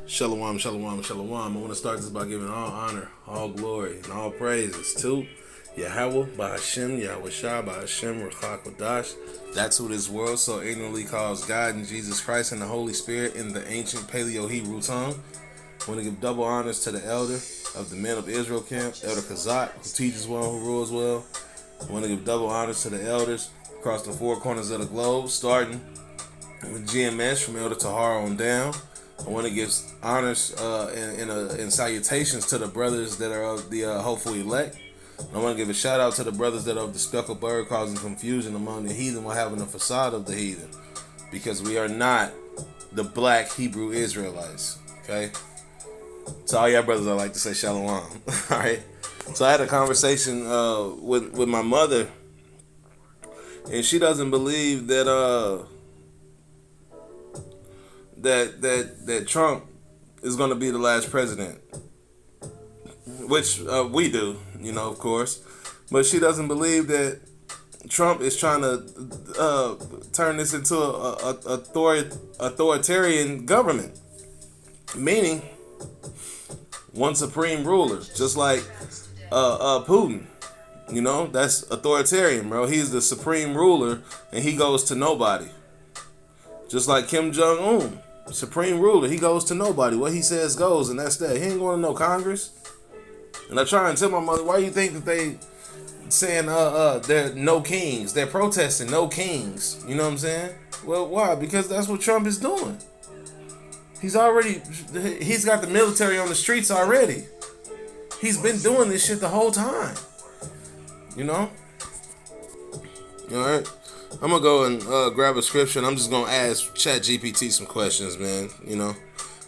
Shalom, shalom, shalom. I want to start this by giving all honor, all glory, and all praises to Yahweh, Bahashem, Yahweh Shah, Bahashem, Ruach Kodash. That's who this world so ignorantly calls God and Jesus Christ and the Holy Spirit in the ancient Paleo Hebrew tongue. I want to give double honors to the elder of the Men of Israel camp, Elder Kazak, who teaches well, who rules well. I want to give double honors to the elders across the four corners of the globe, starting with GMS from Elder Tahar on down. I want to give honors and salutations to the brothers that are of the hopeful elect. I want to give a shout out to the brothers that are of the speckled bird, causing confusion among the heathen while having a facade of the heathen, because we are not the black Hebrew Israelites. Okay, to all y'all brothers, I like to say shalom. All right. So I had a conversation with my mother, and she doesn't believe that that Trump is going to be the last president, which we do, of course. But she doesn't believe that Trump is trying to turn this into a authoritarian government, meaning one supreme ruler, just like Putin. That's authoritarian, bro. He's the supreme ruler, and he goes to nobody. Just like Kim Jong-un, supreme ruler, he goes to nobody. What he says goes, and that's that. He ain't going to no Congress. And I try and tell my mother, why you think that they saying they're no kings? They're protesting no kings. You know what I'm saying? Well, why? Because that's what Trump is doing. He's got the military on the streets already. He's been doing this shit the whole time. All right. I'm going to go and grab a scripture, and I'm just going to ask Chat GPT some questions, man.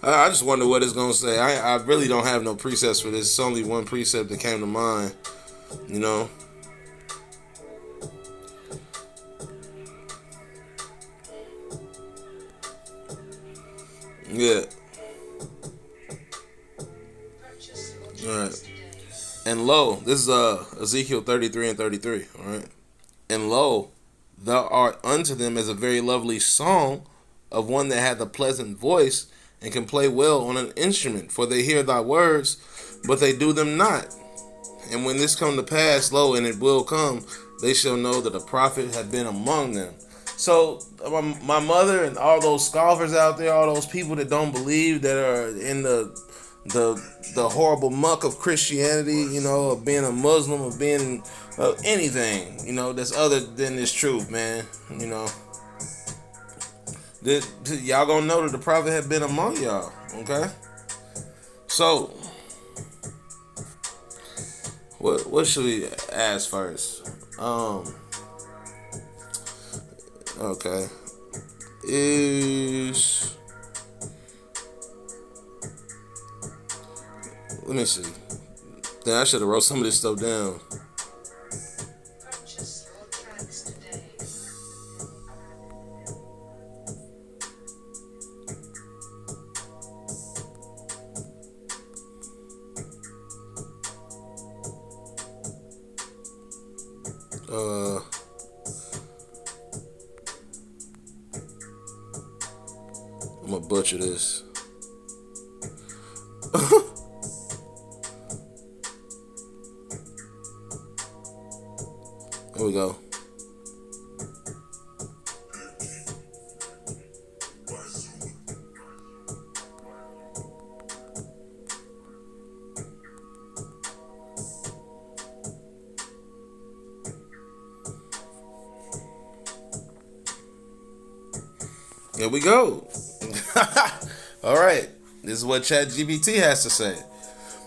I just wonder what it's going to say. I really don't have no precepts for this. It's only one precept that came to mind, Yeah. All right. And lo, this is Ezekiel 33 and 33, all right? And lo, thou art unto them as a very lovely song of one that hath a pleasant voice and can play well on an instrument, for they hear thy words, but they do them not. And when this come to pass, lo, and it will come, they shall know that a prophet hath been among them. So my mother and all those scoffers out there, all those people that don't believe, that are in the horrible muck of Christianity, of being a Muslim, of being anything, that's other than this truth, man. Y'all gonna know that the prophet had been among y'all, okay? So, what should we ask first? Okay, let me see. Then I should have wrote some of this stuff down. I'm gonna butcher this. Here we go. Here we go. All right. This is what Chat GPT has to say.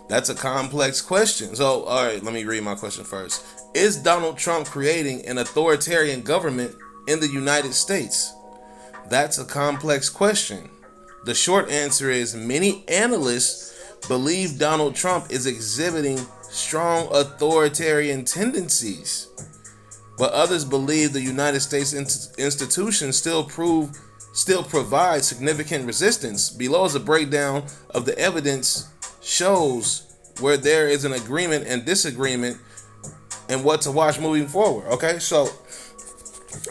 That's a complex question. So, all right, let me read my question first. Is Donald Trump creating an authoritarian government in the United States? That's a complex question. The short answer is many analysts believe Donald Trump is exhibiting strong authoritarian tendencies, but others believe the United States institutions still provide significant resistance. Below is a breakdown of the evidence shows where there is an agreement and disagreement and what to watch moving forward. Okay, so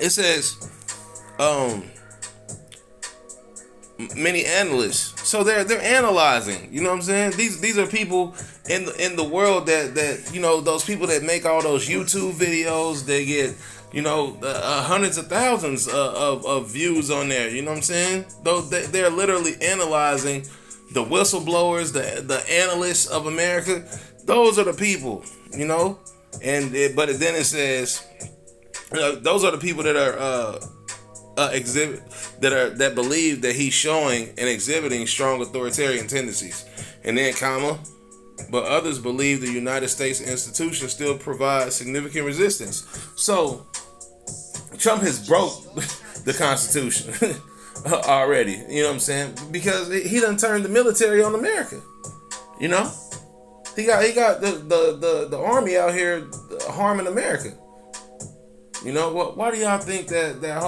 it says many analysts So they're analyzing. You know what I'm saying? These are people in the world that you know, those people that make all those YouTube videos. They get, you know, hundreds of thousands of views on there. You know what I'm saying? They're literally analyzing the whistleblowers, the analysts of America. Those are the people, you know. But then it says, those are the people that are that believe that he's showing and exhibiting strong authoritarian tendencies. And then comma, but others believe the United States institutions still provide significant resistance. So Trump has broke the Constitution already. You know what I'm saying? Because he done turned the military on America. You know, he got the army out here harming America. You know what? Why do y'all think that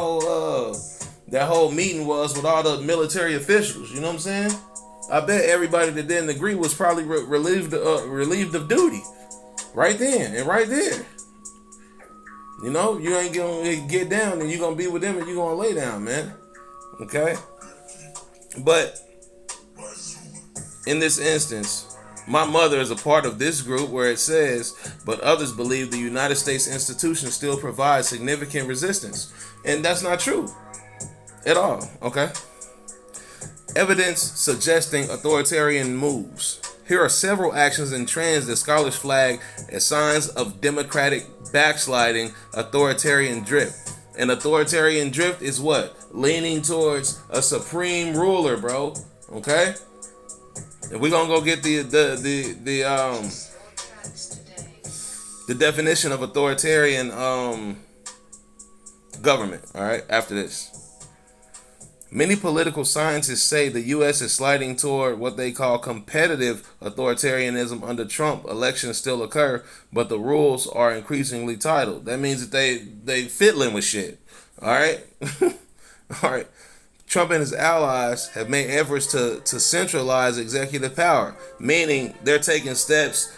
whole meeting was with all the military officials? You know what I'm saying? I bet everybody that didn't agree was probably relieved of duty right then and right there. You know, you ain't gonna get down, and you gonna be with them, and you gonna lay down, man. Okay. But in this instance, my mother is a part of this group where it says, but others believe the United States institutions still provide significant resistance. And that's not true at all, okay? Evidence suggesting authoritarian moves. Here are several actions and trends that scholars flag as signs of democratic backsliding, authoritarian drift. And authoritarian drift is what? Leaning towards a supreme ruler, bro, okay? And we're gonna go get the definition of authoritarian government, all right, after this. Many political scientists say the U.S. is sliding toward what they call competitive authoritarianism under Trump. Elections still occur, but the rules are increasingly titled. That means that they fiddling with shit, all right? All right. Trump and his allies have made efforts to centralize executive power, meaning they're taking steps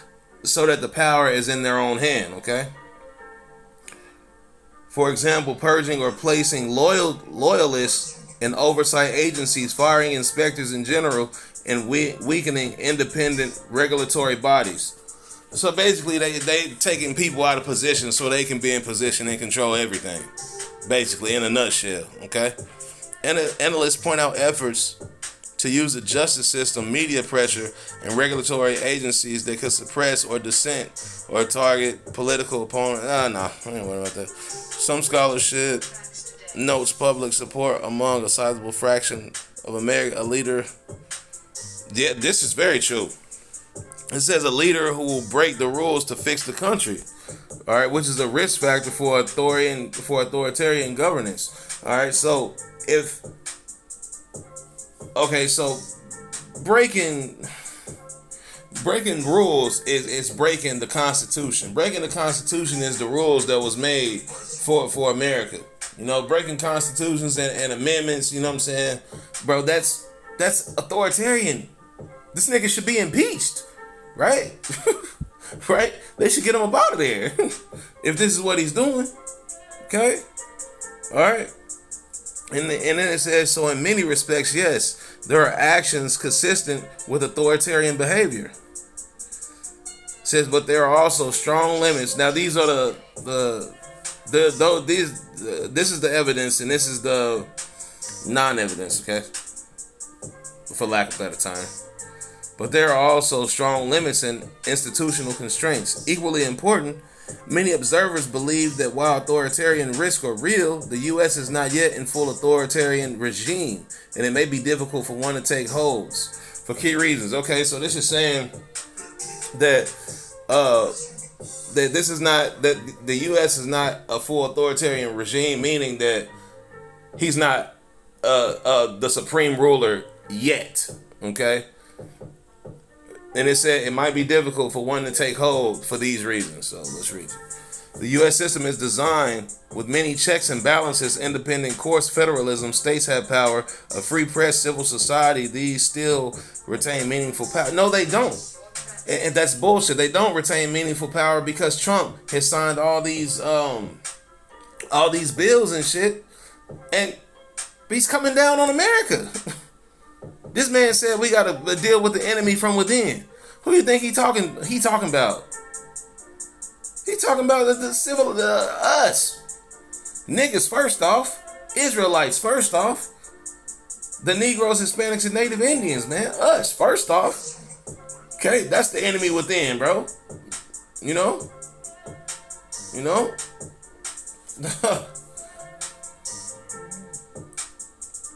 so that the power is in their own hand, okay? For example, purging or placing loyalists in oversight agencies, firing inspectors in general, and weakening independent regulatory bodies. So basically, they taking people out of position so they can be in position and control everything. Basically, in a nutshell, okay? Analysts point out efforts to use the justice system, media pressure, and regulatory agencies that could suppress or dissent or target political opponents. No, I ain't worried about that. Some scholarship notes public support among a sizable fraction of America. A leader, yeah, this is very true. It says a leader who will break the rules to fix the country. All right, which is a risk factor for authoritarian governance. All right, so so breaking rules is breaking the Constitution. Breaking the Constitution is the rules that was made for America. You know, breaking constitutions and amendments, you know what I'm saying? Bro, that's authoritarian. This nigga should be impeached, right? Right? They should get him up out of there if this is what he's doing. Okay? All right? And then it says, so in many respects, yes, there are actions consistent with authoritarian behavior. It says, but there are also strong limits. Now, these are this is the evidence, and this is the non-evidence, okay? For lack of a better time. But there are also strong limits and institutional constraints. Equally important, many observers believe that while authoritarian risks are real, the U.S. is not yet in full authoritarian regime, and it may be difficult for one to take holds for key reasons. Okay, so this is saying that that this is not, that the U.S. is not a full authoritarian regime, meaning that he's not the supreme ruler yet. Okay. And it said it might be difficult for one to take hold for these reasons. So let's read it. The U.S. system is designed with many checks and balances, independent courts, federalism, states have power, a free press, civil society. These still retain meaningful power. No, they don't. And that's bullshit. They don't retain meaningful power because Trump has signed all these bills and shit. And he's coming down on America. This man said we got to deal with the enemy from within. Who you think he talking about? He talking about the civil, us. Niggas first off. Israelites first off. The Negroes, Hispanics, and Native Indians, man. Us first off. Okay, that's the enemy within, bro. You know?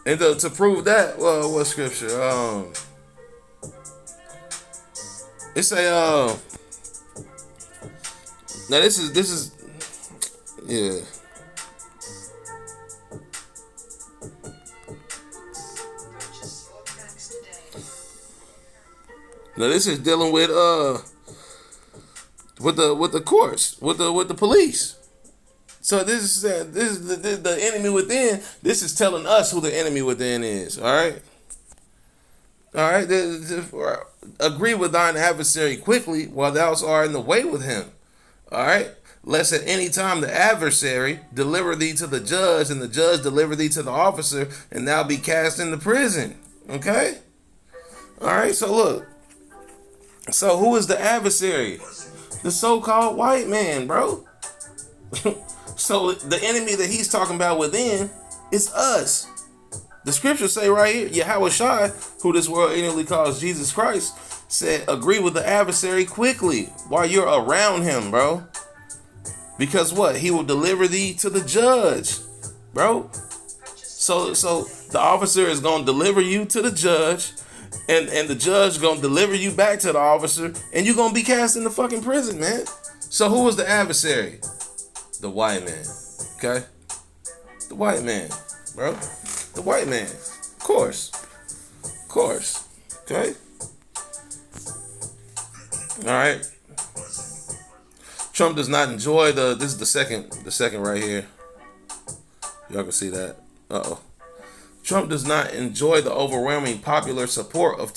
And to prove that, well, what scripture? It say, now this is, yeah. Now this is dealing with the courts, with the police. So this is the enemy within. This is telling us who the enemy within is. All right. Agree with thine adversary quickly while thou art in the way with him. All right. Lest at any time the adversary deliver thee to the judge, and the judge deliver thee to the officer, and thou be cast into prison. Okay. All right. So look. So who is the adversary? The so-called white man, bro. So the enemy that he's talking about within is us. The scriptures say right here, Yahweh Shai, who this world ignorantly calls Jesus Christ, said, agree with the adversary quickly while you're around him, bro. Because what? He will deliver thee to the judge, bro. So the officer is going to deliver you to the judge, and the judge going to deliver you back to the officer, and you're going to be cast into fucking prison, man. So who was the adversary? The white man. Okay? The white man, bro. The white man. Of course. Okay? Alright. Trump does not enjoy this is the second right here. Y'all can see that. Uh-oh. Trump does not enjoy the overwhelming popular support of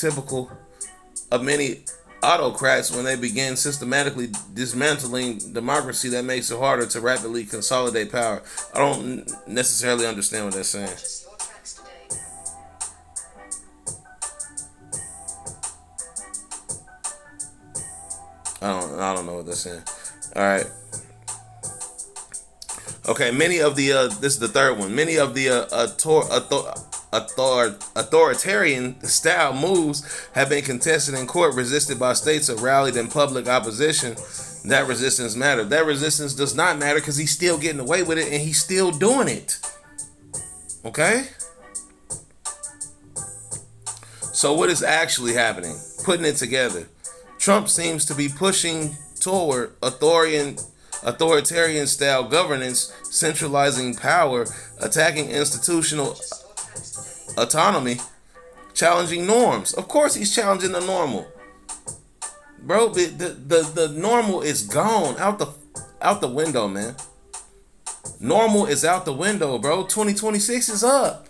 many autocrats when they begin systematically dismantling democracy that makes it harder to rapidly consolidate power. I don't necessarily understand what they're saying. I don't know what they're saying. All right. Okay, many of the this is the third one. Many of the authoritarian style moves have been contested in court, resisted by states that rallied in public opposition. That resistance mattered. That resistance does not matter because he's still getting away with it and he's still doing it. Okay? So what is actually happening? Putting it together. Trump seems to be pushing toward authoritarian style governance, centralizing power, attacking institutional autonomy, challenging norms. Of course he's challenging the normal. Bro, the normal is gone out the window, man. Normal is out the window, bro. 2026 is up.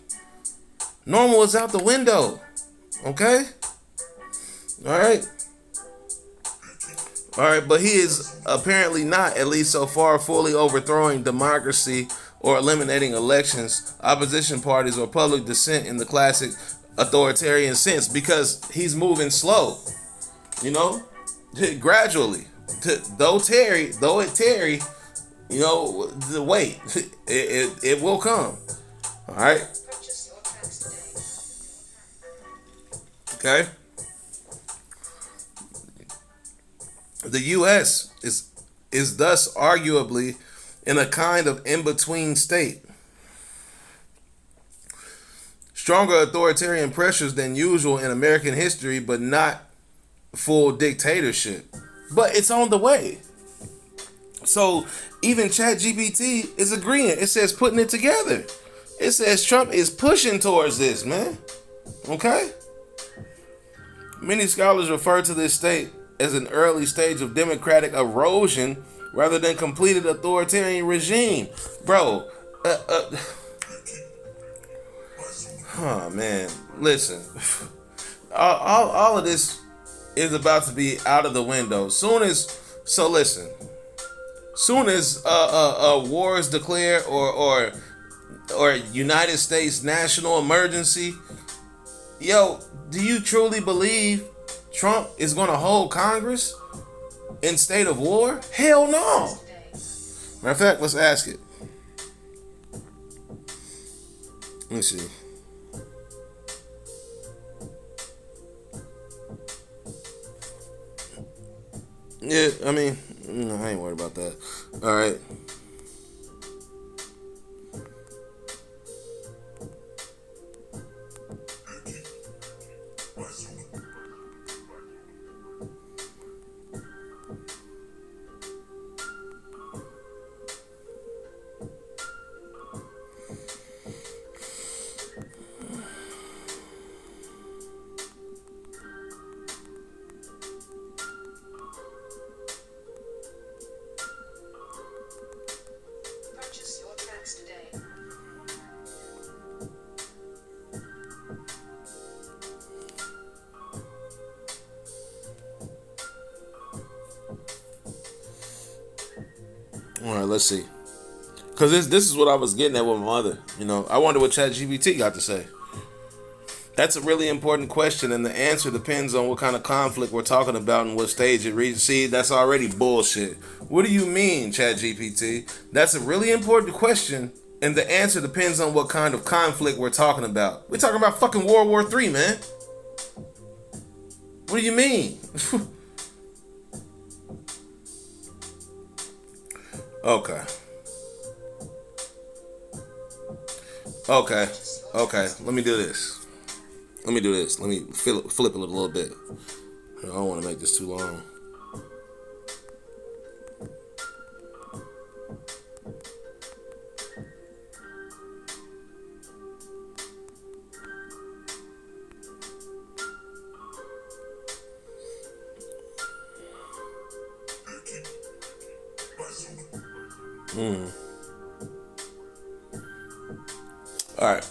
Normal is out the window. Okay? All right, but he is apparently not, at least so far, fully overthrowing democracy or eliminating elections, opposition parties, or public dissent in the classic authoritarian sense, because he's moving slow, gradually. Though it tarry, the wait, it will come. All right. Okay. The U.S. is thus arguably in a kind of in-between state. Stronger authoritarian pressures than usual in American history, but not full dictatorship. But it's on the way. So even Chat GPT is agreeing. It says putting it together. It says Trump is pushing towards this, man. Okay? Many scholars refer to this state as an early stage of democratic erosion rather than completed authoritarian regime. Bro, oh man, listen. All of this is about to be out of the window. Soon as a war is declared or United States national emergency, Yo, do you truly believe Trump is going to hold Congress in state of war? Hell no. Matter of fact, let's ask it. Let me see. Yeah, I mean, no, I ain't worried about that. All right. All right, let's see. Because this is what I was getting at with my mother. You know, I wonder what Chat GPT got to say. That's a really important question, and the answer depends on what kind of conflict we're talking about and what stage it reaches. See, that's already bullshit. What do you mean, Chat GPT? That's a really important question, and the answer depends on what kind of conflict we're talking about. We're talking about fucking World War III, man. What do you mean? Okay. Okay. Okay. Let me do this. Let me flip it a little bit. I don't want to make this too long. All right.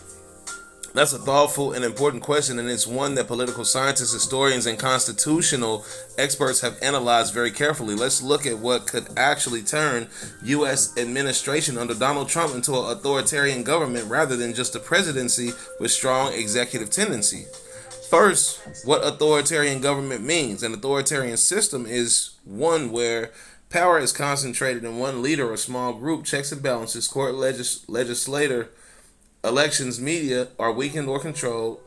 That's a thoughtful and important question, and it's one that political scientists, historians, and constitutional experts have analyzed very carefully. Let's look at what could actually turn U.S. administration under Donald Trump into an authoritarian government rather than just a presidency with strong executive tendency. First, what authoritarian government means. An authoritarian system is one where power is concentrated in one leader or small group. Checks and balances, court, legislator, elections, media are weakened or controlled.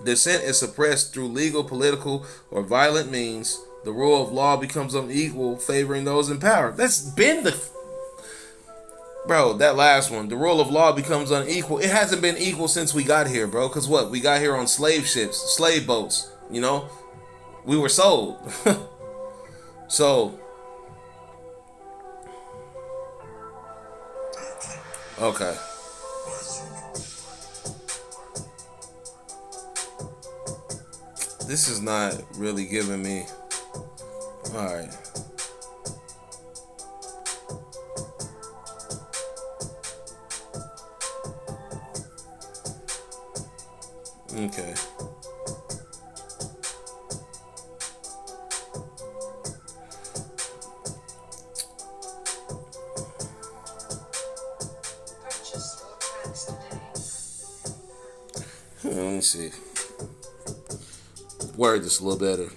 Dissent is suppressed through legal, political, or violent means. The rule of law becomes unequal, favoring those in power. That's been the... Bro, that last one. The rule of law becomes unequal. It hasn't been equal since we got here, bro. Because what? We got here on slave ships, slave boats. You know? We were sold. So... Okay. This is not really giving me... Alright. Okay. Let me see. Word this a little better.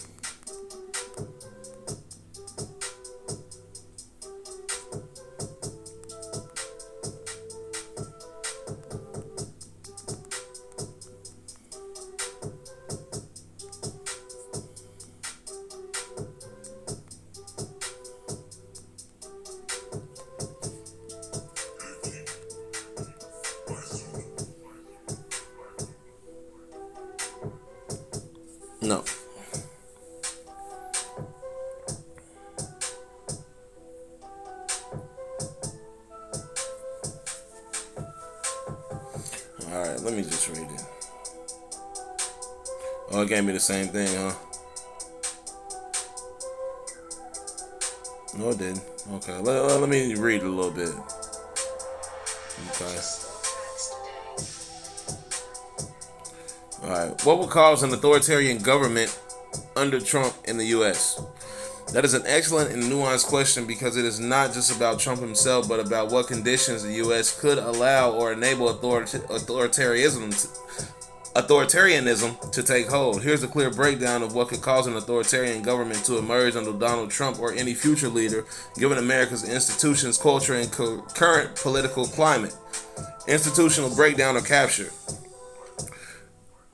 No. Alright, let me just read it. Oh, it gave me the same thing, huh? No, it didn't. Okay, let me read it a little bit. Okay. Alright, what would cause an authoritarian government under Trump in the U.S.? That is an excellent and nuanced question because it is not just about Trump himself, but about what conditions the U.S. could allow or enable authoritarianism authoritarianism to take hold. Here's a clear breakdown of what could cause an authoritarian government to emerge under Donald Trump or any future leader, given America's institutions, culture, and current political climate. Institutional breakdown or capture.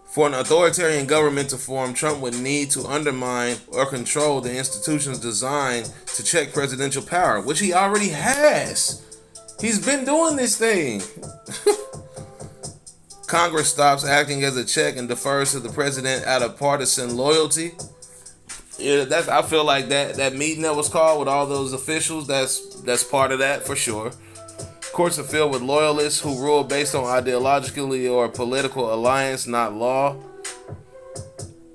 For an authoritarian government to form, Trump would need to undermine or control the institutions designed to check presidential power, which he already has. He's been doing this thing. Congress stops acting as a check and defers to the president out of partisan loyalty. Yeah, I feel like that meeting that was called with all those officials, that's part of that for sure. Courts are filled with loyalists who rule based on ideologically or political alliance, not law.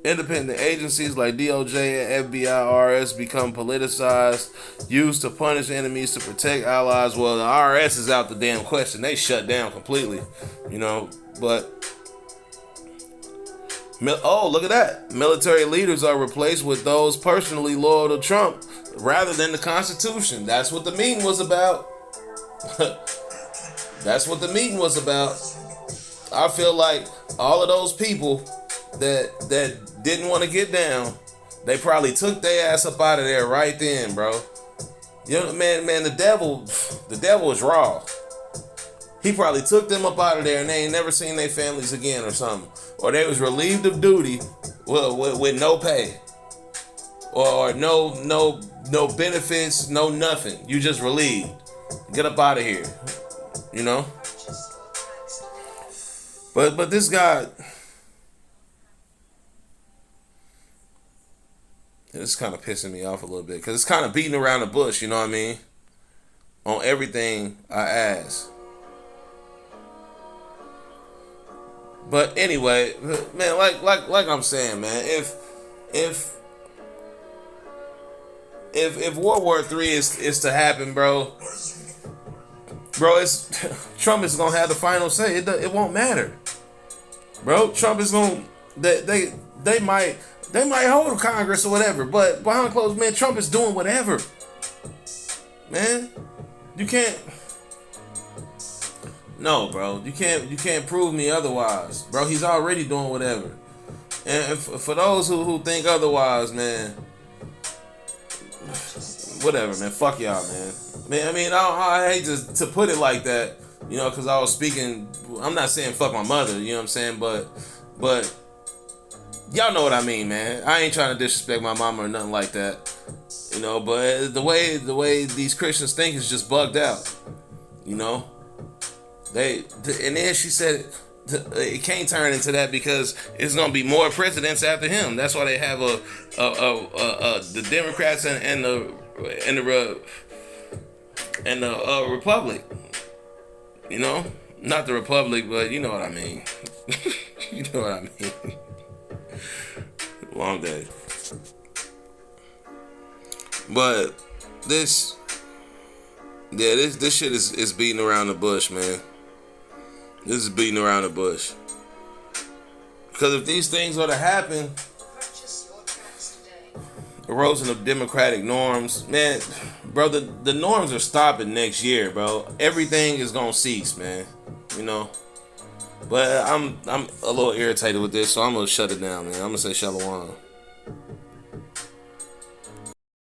Independent agencies like DOJ and FBI, IRS become politicized, used to punish enemies, to protect allies. Well, the IRS is out the damn question. They shut down completely, but look at that. Military leaders are replaced with those personally loyal to Trump rather than the Constitution. That's what the meeting was about. That's what the meeting was about. I feel like all of those people that didn't want to get down, they probably took their ass up out of there right then, bro. Man, the devil is raw. He probably took them up out of there and they ain't never seen their families again or something. Or they was relieved of duty with no pay. Or no benefits, no nothing. You just relieved. Get up out of here. But this guy, it's kind of pissing me off a little bit because it's kind of beating around the bush, you know what I mean? On everything I ask. But anyway, man, like I'm saying, man, if World War III is to happen, bro, it's Trump is gonna have the final say. It won't matter, bro. Trump is gonna they might hold Congress or whatever, but behind closed men, Trump is doing whatever. Man, you can't. No, bro, you can't prove me otherwise, bro. He's already doing whatever. And for those who think otherwise, man, whatever, man. Fuck y'all, man. I mean, I hate to put it like that, because I was speaking. I'm not saying fuck my mother, you know what I'm saying, but y'all know what I mean, man. I ain't trying to disrespect my mama or nothing like that, But the way these Christians think is just bugged out, and then she said it can't turn into that because it's gonna be more presidents after him. That's why they have the Democrats and the Republic. Not the Republic, but you know what I mean. You know what I mean. Long day. But this shit is beating around the bush, man. This is beating around the bush. Because if these things are to happen, erosion of democratic norms, man, bro, the norms are stopping next year, bro. Everything is gonna cease, man. But I'm a little irritated with this, so I'm gonna shut it down, man. I'm gonna say shalom.